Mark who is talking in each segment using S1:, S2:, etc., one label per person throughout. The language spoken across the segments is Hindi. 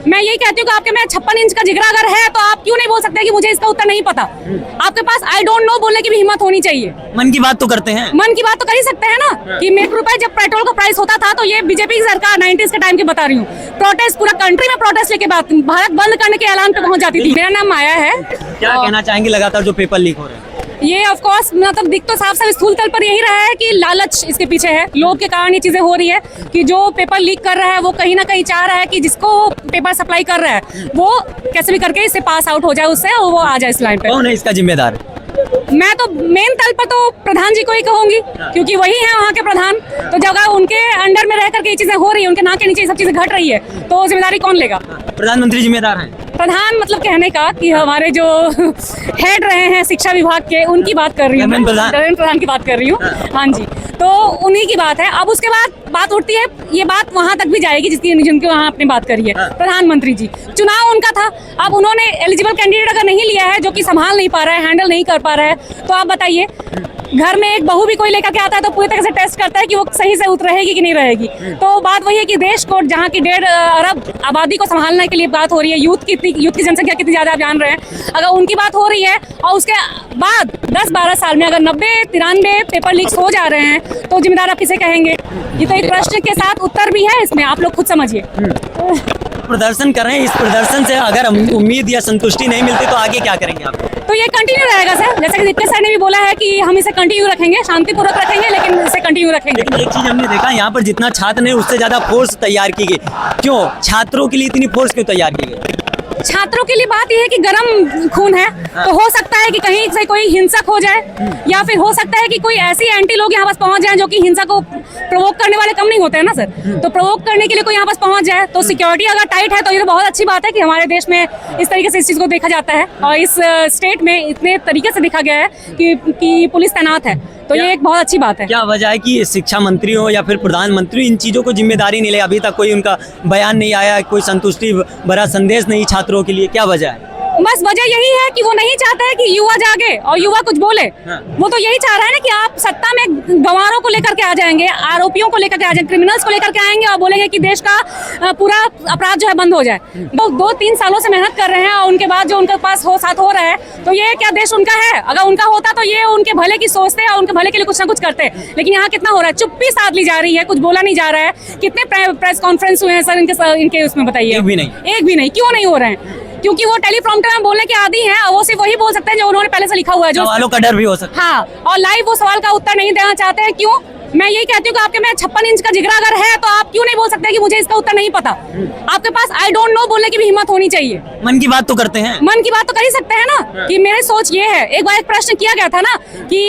S1: मैं यही कहती हूँ कि आपके में 56 इंच का जिगरा अगर है तो आप क्यों नहीं बोल सकते कि मुझे इसका उत्तर नहीं पता। आपके पास आई डोंट नो बोलने की भी हिम्मत होनी चाहिए।
S2: मन की बात तो करते हैं,
S1: मन की बात तो कर ही सकते हैं ना कि ₹1 जब पेट्रोल का प्राइस होता था तो ये बीजेपी की सरकार 90s के टाइम की बता रही हूँ, प्रोटेस्ट पूरा कंट्री में प्रोटेस्ट लेके बात भारत बंद करने के ऐलान पे पहुंच जाती थी। मेरा नाम माया है।
S2: क्या कहना चाहेंगे लगातार जो पेपर लीक हो रहे हैं?
S1: ये ऑफ कोर्स मतलब दिख तो साफ साफ स्थूल तल पर यही रहा है कि लालच इसके पीछे है, लोभ के कारण ये चीजें हो रही है कि जो पेपर लीक कर रहा है वो कहीं ना कहीं चाह रहा है कि जिसको पेपर सप्लाई कर रहा है वो कैसे भी करके इससे पास आउट हो जाए उससे और वो आ जाए इस लाइन पे।
S2: कौन है इसका जिम्मेदार?
S1: मैं तो मेन तल पर तो प्रधान जी को ही कहूंगी क्योंकि वही है वहाँ के प्रधान। तो जगह उनके अंडर में रह करके ये चीजें हो रही है, उनके नाक के नीचे ये सब चीजें घट रही है तो जिम्मेदारी कौन लेगा?
S2: प्रधानमंत्री जिम्मेदार हैं।
S1: प्रधान मतलब कहने का कि हमारे जो हेड रहे हैं शिक्षा विभाग के उनकी बात कर रही हूँ, धर्मेंद्र प्रधान की बात कर रही हूँ। हाँ जी, तो उन्हीं की बात है। अब उसके बाद बात उठती है, ये बात वहां तक भी जाएगी जिनकी वहां आपने बात करी है। प्रधानमंत्री जी, चुनाव उनका था, अब उन्होंने एलिजिबल कैंडिडेट अगर नहीं लिया है जो कि संभाल नहीं पा रहा है, हैंडल नहीं कर पा रहा है, तो आप बताइए घर में एक बहू भी कोई लेकर के आता है तो पूरी तरह से टेस्ट करता है कि वो सही से रहेगी कि नहीं रहेगी। तो बात वही है कि देश को जहाँ की 1.5 अरब आबादी को संभालने के लिए बात हो रही है, यूथ की जनसंख्या कितनी ज्यादा आप जान रहे हैं, अगर उनकी बात हो रही है और उसके बाद 10-12 साल में अगर 90-93 पेपर लीक्स हो जा रहे हैं तो जिम्मेदार आप किसे कहेंगे? ये तो एक प्रश्न के साथ उत्तर भी है इसमें, आप लोग खुद समझिए।
S2: प्रदर्शन कर रहे हैं, इस प्रदर्शन से अगर उम्मीद या संतुष्टि नहीं मिलती तो आगे क्या करेंगे आप?
S1: तो ये कंटिन्यू रहेगा सर, जैसे कि दीप्ति सर ने भी बोला है कि हम इसे कंटिन्यू रखेंगे, शांतिपूर्वक रखेंगे लेकिन इसे कंटिन्यू रखेंगे।
S2: लेकिन एक चीज हमने देखा यहाँ पर जितना छात्र ने उससे ज्यादा फोर्स तैयार की गई, क्यों छात्रों के लिए इतनी फोर्स क्यों तैयार की गई?
S1: छात्रों के लिए बात यह है कि गर्म खून है तो हो सकता है कि कहीं से कोई हिंसक हो जाए या फिर हो सकता है कि कोई ऐसी एंटी लोग यहाँ पास पहुंच जाएं जो कि हिंसा को प्रोवोक करने वाले कम नहीं होते हैं ना सर, तो प्रोवोक करने के लिए कोई यहाँ पास पहुंच जाए तो सिक्योरिटी अगर टाइट है तो ये तो बहुत अच्छी बात है कि हमारे देश में इस तरीके से इस चीज को देखा जाता है और इस स्टेट में इतने तरीके से देखा गया है कि पुलिस तैनात है, तो ये एक बहुत अच्छी बात है।
S2: क्या वजह है कि शिक्षा मंत्री हो या फिर प्रधानमंत्री इन चीजों को जिम्मेदारी नहीं ले? अभी तक कोई उनका बयान नहीं आया, कोई संतुष्टि भरा संदेश नहीं छात्रों के लिए, क्या वजह है?
S1: बस वजह यही है कि वो नहीं चाहता है कि युवा जागे और युवा कुछ बोले। वो तो यही चाह रहा है ना कि आप सत्ता में गंवारों को लेकर के आ जाएंगे, आरोपियों को लेकर के आ जाएंगे, क्रिमिनल्स को लेकर के आएंगे और बोलेंगे कि देश का पूरा अपराध जो है बंद हो जाए। तो 2-3 सालों से मेहनत कर रहे हैं और उनके बाद जो उनके पास साथ हो रहा है तो ये क्या देश उनका है? अगर उनका होता तो ये उनके भले की सोचते और उनके भले के लिए कुछ ना कुछ करते, लेकिन यहाँ कितना हो रहा है? चुप्पी साध ली जा रही है, कुछ बोला नहीं जा रहा है। कितने प्रेस कॉन्फ्रेंस हुए हैं सर इनके उसमें बताइए?
S2: एक भी नहीं।
S1: क्यों नहीं हो रहे हैं? क्योंकि वो टेलीप्रॉम्प्टर में बोलने के आदी हैं और वो सिर्फ वही बोल सकते हैं जो उन्होंने पहले से लिखा हुआ है, जो
S2: सवालों का डर भी हो सकता है।
S1: हाँ, और लाइव वो सवाल का उत्तर नहीं देना चाहते हैं। क्यों? मैं यही कहती हूँ कि आपके में 56 इंच का जिगरा अगर है तो आप क्यों नहीं बोल सकते कि मुझे इसका उत्तर नहीं पता? आपके पास आई डोंट नो बोलने की भी हिम्मत होनी चाहिए।
S2: मन की बात तो करते हैं,
S1: मन की बात तो कर ही सकते हैं ना कि मेरी सोच ये है। एक बार एक प्रश्न किया गया था ना कि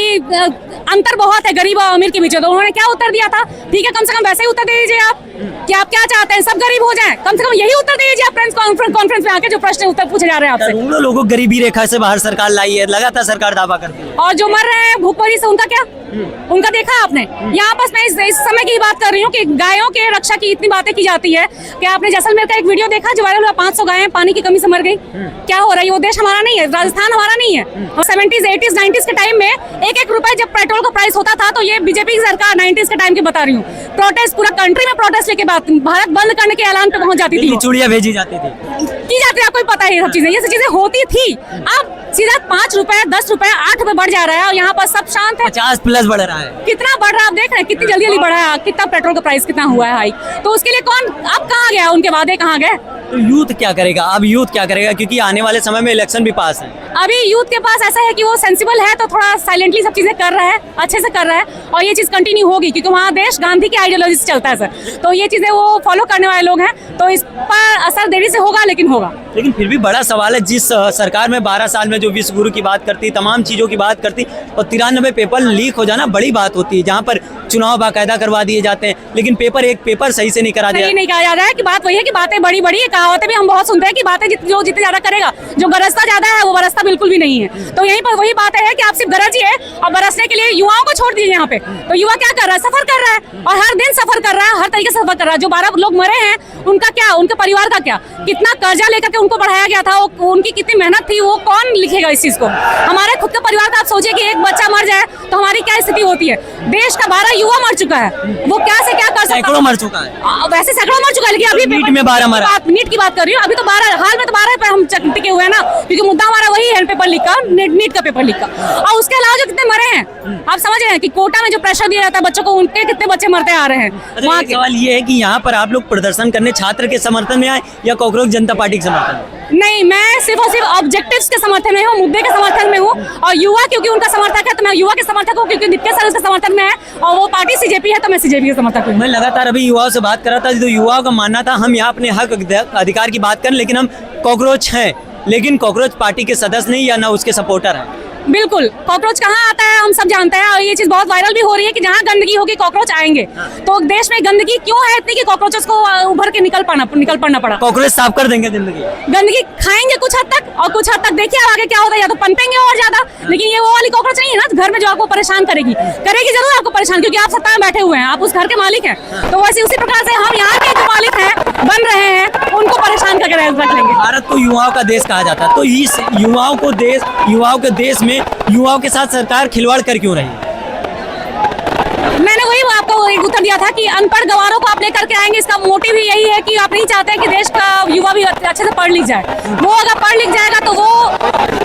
S1: अंतर बहुत है गरीब और अमीर के बीच, तो उन्होंने क्या उत्तर दिया था? ठीक है, कम से कम वैसे ही उत्तर दे दीजिए आप कि आप क्या चाहते हैं, सब गरीब हो जाएं, कम से कम यही उत्तर दे दीजिए आप प्रेस कॉन्फ्रेंस में आके जो प्रश्न उत्तर पूछे जा रहे हैं आपसे।
S2: करोड़ों लोगों को गरीबी रेखा से बाहर सरकार लाई है, लगातार सरकार दावा करती है।
S1: और जो मर रहे हैं भूखमरी से उनका क्या? उनका देखा आपने? यहाँ बस मैं इस समय की बात कर रही हूँ कि गायों के रक्षा की इतनी बातें की जाती है कि आपने जैसलमेर का एक वीडियो देखा जो वायरल हुआ, 500 गायें पानी की कमी से मर गई। क्या हो रहा है? वो देश हमारा नहीं है, राजस्थान हमारा नहीं है। 70s 80s 90s के टाइम में 1-1 रुपए जब पेट्रोल का प्राइस होता था तो ये बीजेपी की सरकार 90s के टाइम की बता रही हूँ, प्रोटेस्ट पूरा कंट्री में प्रोटेस्ट लेके भारत बंद करने के ऐलान पे पहुंच जाती थी,
S2: चूड़ियां भेजी जाती थी,
S1: की जाती है। आपको पता है ये सब चीजें होती थी। अब सीधा 5 रुपए 10 रुपए 8 रुपए बढ़ जा रहा है और यहाँ पर सब शांत है।
S2: 50+ बढ़ रहा है।
S1: कितना बढ़ रहा है आप देख रहे हैं, कितनी जल्दी बढ़ा है, कितना पेट्रोल का प्राइस कितना हुआ है हाई। तो उसके लिए कौन अब कहाँ गया? उनके वादे कहाँ गए?
S2: तो यूथ क्या करेगा? अब यूथ क्या करेगा, क्योंकि आने वाले समय में इलेक्शन भी पास है।
S1: अभी यूथ के पास ऐसा है कि वो सेंसिबल है तो थोड़ा साइलेंटली सब चीजें कर रहा है, अच्छे से कर रहा है और ये चीज कंटिन्यू होगी क्योंकि वहाँ देश गांधी की आइडियोलॉजी से चलता है सर, तो ये चीजें वो फॉलो करने वाले लोग हैं, तो इस पर असर देरी से होगा लेकिन होगा।
S2: लेकिन फिर भी बड़ा सवाल है, जिस सरकार में 12 साल में जो विश्व गुरु की बात करती, तमाम चीजों की बात करती और 93 पेपर लीक हो जाना बड़ी बात होती है, जहाँ पर चुनाव बाकायदा करवा दिए जाते हैं लेकिन एक पेपर सही से नहीं करा दिया,
S1: नहीं कहा जा रहा है कि बात वही है कि बातें बड़ी बड़ी है, कहावतें भी हम बहुत सुनते हैं कि बातें जो जितने ज्यादा करेगा, जो गरजता ज्यादा है वो बरसता बिल्कुल भी नहीं है। तो यहीं पर वही बात है कि आप सिर्फ गरजिए और बरसने के लिए युवाओं को छोड़ दीजिए यहाँ पे। तो युवा क्या कर रहा है? सफर कर रहा है और हर दिन सफर कर रहा है, हर तरीके से सफर कर रहा है। जो 12 लोग मरे हैं उनका क्या, उनके परिवार का क्या, कितना कर्जा लेकर के उनको बढ़ाया गया था, वो उनकी कितनी मेहनत थी, वो कौन लिखेगा इस चीज को? हमारे खुद का परिवार का आप सोचिए कि एक बच्चा मर जाए तो हमारी क्या स्थिति होती है। देश का 12 युवा मर चुका है, वो क्या से क्या कर सकता है?
S2: सैकड़ों मर चुका है,
S1: वैसे सैकड़ों मर चुका है, लेकिन अभी
S2: नीट में 12 मरा।
S1: नीट की बात कर रही हूँ, अभी तो 12 हाल में तो 12 पे हम टिके हुए हैं ना, क्योंकि मुद्दा हमारा वही है पेपर लीक का, नीट का पेपर लीक का। और उसके अलावा जो कितने मरे हैं आप समझ रहे हैं कि कोटा में जो प्रेशर दिया जाता है बच्चों को, उनके कितने बच्चे मरते आ रहे हैं वहाँ के।
S2: सवाल ये है कि यहाँ पर आप लोग प्रदर्शन करने छात्र के समर्थन में आए या कांग्रेस जनता पार्टी के समर्थन में?
S1: नहीं, मैं सिर्फ और सिर्फ ऑब्जेक्टिव्स के समर्थन में हूँ, मुद्दे के समर्थन में हूँ। और युवा क्योंकि उनका समर्थक है तो मैं युवा के समर्थक हूँ, क्योंकि नित्य सर उसके समर्थन में है और वो पार्टी सीजेपी है तो मैं सीजेपी के समर्थक हूँ।
S2: मैं लगातार अभी युवाओं से बात कर रहा था, तो युवाओं का मानना था हम यहाँ अपने हक अधिकार की बात करें, लेकिन हम कॉकरोच हैं, लेकिन कॉकरोच पार्टी के सदस्य नहीं या ना उसके सपोर्टर हैं।
S1: बिल्कुल, कॉकरोच कहाँ आता है हम सब जानते हैं, और ये चीज बहुत वायरल भी हो रही है कि जहाँ गंदगी होगी कॉकरोच आएंगे। तो देश में गंदगी क्यों है इतनी कि कॉकरोचेस को उभर के निकल पड़ना पड़ा?
S2: कॉकरोच साफ कर देंगे जिंदगी,
S1: गंदगी खाएंगे कुछ हद तक, और कुछ हद तक देखिए आगे क्या होता है, या तो पनपेंगे और ज्यादा। लेकिन ये वो वाली कॉकरोच नहीं है ना घर में जो आपको परेशान करेगी जरूर आपको परेशान, क्योंकि आप सत्ता में बैठे हुए हैं, आप उस घर के मालिक हैं। तो वैसे उसी प्रकार से हम यहाँ के जो मालिक हैं बन रहे हैं, उनको परेशान करके रख लेंगे।
S2: भारत को युवाओं का देश कहा जाता है, तो इस युवाओं के देश में युवाओं के साथ सरकार खिलवाड़ कर क्यों रही है?
S1: मैंने वही आपको एक उत्तर दिया था कि अनपढ़ गवारों को आप लेकर के आएंगे, इसका मोटिव ही यही है कि आप नहीं चाहते कि देश का युवा भी अच्छे से पढ़ लिख जाए। वो अगर पढ़ लिख जाएगा तो वो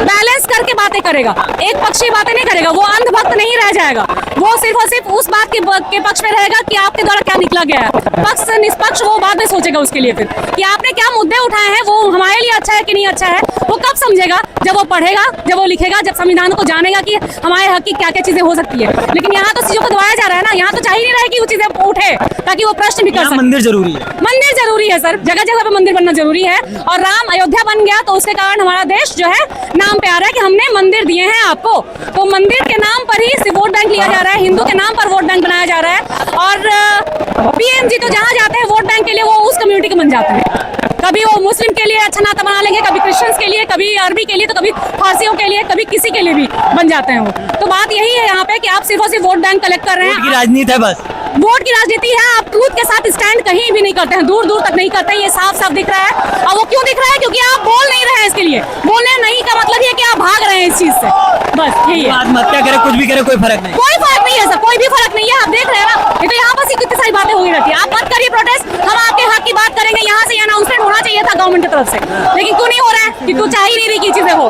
S1: बैलेंस करके बातें करेगा, एक पक्षी बातें नहीं करेगा, वो अंधभक्त नहीं रह जाएगा। वो सिर्फ और सिर्फ उस बात के पक्ष में रहेगा कि आपके द्वारा क्या निकला गया है। पक्ष निष्पक्ष वो बाद में सोचेगा उसके लिए फिर कि आपने क्या मुद्दे उठाए हैं, वो हमारे लिए अच्छा है कि नहीं अच्छा है, वो कब समझेगा? जब वो पढ़ेगा, जब वो लिखेगा, जब संविधान को जानेगा कि हमारे हक की क्या क्या चीजें हो सकती है। लेकिन यहाँ तो चीजों को दबाया जा रहा है ना, यहाँ तो चाहिए नहीं रहा है कि वो चीजें उठे ताकि वो प्रश्न भी कर सके।
S2: मंदिर जरूरी है,
S1: मंदिर जरूरी है सर, जगह जगह पे मंदिर बनना जरूरी है। और राम अयोध्या बन गया तो उसके कारण हमारा देश जो है नाम पे आ रहा है कि हमने मंदिर दिए हैं आपको। तो मंदिर के नाम पर ही वोट बैंक लिया जा रहा है, हिंदू के नाम पर वोट बैंक बनाया जा रहा है। और पीएम जी तो जहाँ जाते हैं वोट बैंक के लिए वो उस कम्युनिटी के बन जाते हैं। कभी वो मुस्लिम के लिए अच्छा नाता बना लेंगे, कभी क्रिश्चियंस के लिए, कभी अरबी के लिए, तो कभी फारसियों के लिए, कभी किसी के लिए भी बन जाते हैं वो। तो बात यही है यहाँ पे कि आप सिर्फ और सिर्फ वोट बैंक कलेक्ट कर रहे हैं।
S2: राजनीति है, बस
S1: वोट की राजनीति है। आप ट्रूथ के साथ स्टैंड कहीं भी नहीं करते हैं, दूर दूर तक नहीं करते हैं, ये साफ साफ दिख रहा है। और वो क्यों दिख रहा है? क्योंकि आप बोल नहीं रहे हैं इसके लिए। बोलने नहीं का मतलब ये कि आप भाग रहे हैं इस चीज से, बस यही है।
S2: आत्महत्या करे, कुछ भी करे, कोई फर्क नहीं,
S1: कोई फर्क नहीं है सर, कोई भी फर्क नहीं है। आप देख रहे हैं ना, ये तो यहाँ बस कितनी सारी बातें हो रही रहती है। आप मत करिए प्रोटेस्ट, हम आपके हक की बात करेंगे। यहाँ से अनाउंसमेंट होना चाहिए था गवर्नमेंट की तरफ से, लेकिन क्यों नहीं हो रहा है? क्योंकि चाह ही नहीं रही की चीजें हो।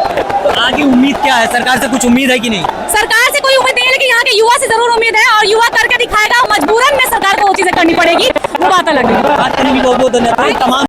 S2: आगे उम्मीद क्या है? सरकार से कुछ उम्मीद है कि नहीं?
S1: सरकार से कोई उम्मीद नहीं है, लेकिन यहाँ के युवा से जरूर उम्मीद है, और युवा करके दिखाएगा। मजबूरन में सरकार को वो चीजें करनी पड़ेगी, वो बात अलग है।
S2: बात करने की बहुत बहुत धन्यवाद। तमाम